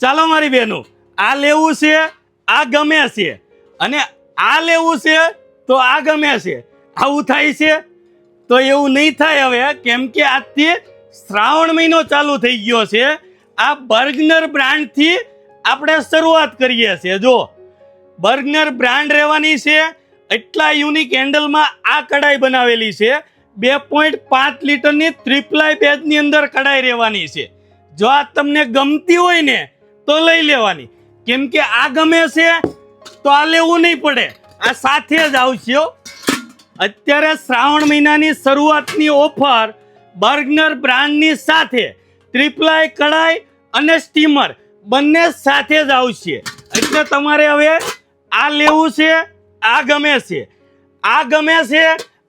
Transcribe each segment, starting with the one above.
ચાલો મારી બહેનો, આ લેવું છે, આ ગમે છે, અને આ લેવું છે તો આ ગમે છે. આવું થાય છે? તો એવું નહીં થાય હવે, કેમ કે આજથી શ્રાવણ મહિનો ચાલુ થઈ ગયો છે. આ બર્ગનર બ્રાન્ડથી આપણે શરૂઆત કરીએ છીએ. જો બર્ગનર બ્રાન્ડ રહેવાની છે. એટલા યુનિક હેન્ડલમાં આ કઢાઈ બનાવેલી છે. 2.5 લીટરની ત્રિપ્લાય બેઝની અંદર કઢાઈ રહેવાની છે. જો આ તમને ગમતી હોય ને તો લઈ લેવાની, કેમ કે આ ગમે છે તો આ લેવું નહીં પડે, આ સાથે જ આવશે. અત્યારે શ્રાવણ મહિનાની શરૂઆતની ઓફર બર્ગનર બ્રાન્ડની સાથે ત્રિપ્લાય કઢાઈ અને સ્ટીમર બંને સાથે જ આવશે. એટલે તમારે હવે આ લેવું છે, આ ગમે છે, આ ગમે છે,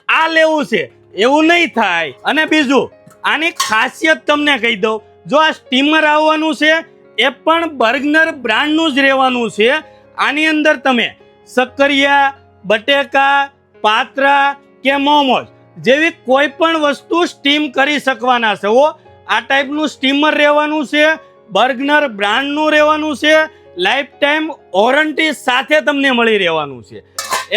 આ લેવું છે એવું નહીં થાય. અને બીજું, આની ખાસિયત તમને કહી દઉં. જો આ સ્ટીમર આવવાનું છે એ પણ બર્ગનર બ્રાન્ડનું જ રહેવાનું છે. આની અંદર તમે શક્કરિયા, બટેકા, પાત્રા કે મોમોસ જેવી કોઈ પણ વસ્તુ સ્ટીમ કરી શકવાના છો. આ ટાઈપનું સ્ટીમર રહેવાનું છે, બર્ગનર બ્રાન્ડનું રહેવાનું છે, લાઈફ ટાઈમ વોરંટી સાથે તમને મળી રહેવાનું છે.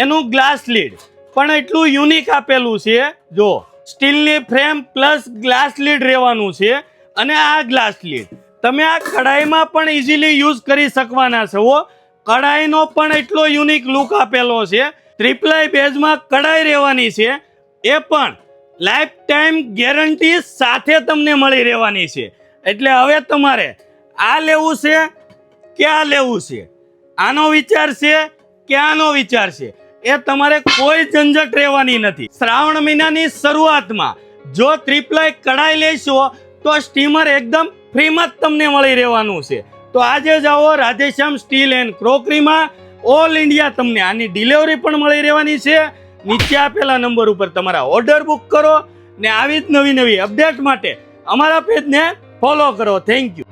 એનું ગ્લાસ લીડ પણ એટલું યુનિક આપેલું છે. જો સ્ટીલની ફ્રેમ પ્લસ ગ્લાસ લીડ રહેવાનું છે. અને આ ગ્લાસ લીડ તમે આ કઢાઈમાં પણ ઇઝીલી યુઝ કરી શકવાના છો. કઢાઈનો પણ એટલો યુનિક લુક આપેલો છે. ત્રિપ્લાય બેઝમાં કઢાઈ રહેવાની છે, એ પણ લાઈફ ટાઈમ ગેરંટી સાથે તમને મળી રહેવાની છે. એટલે હવે તમારે આ લેવું છે કે આ લેવું છે, આનો વિચાર છે કે આનો વિચાર છે, એ તમારે કોઈ ઝંઝટ રહેવાની નથી. શ્રાવણ મહિનાની શરૂઆતમાં જો ત્રિપ્લાય કઢાઈ લેશો તો સ્ટીમર એકદમ ફ્રીમાં જ તમને મળી રહેવાનું છે. તો આજે જ આવો રાધેશ્યામ સ્ટીલ એન્ડ ક્રોકરીમાં. ઓલ ઇન્ડિયા તમને આની ડિલિવરી પણ મળી રહેવાની છે. નીચે આપેલા નંબર ઉપર તમારા ઓર્ડર બુક કરો ને આવી જ નવી નવી અપડેટ માટે અમારા પેજને ફોલો કરો. Thank you.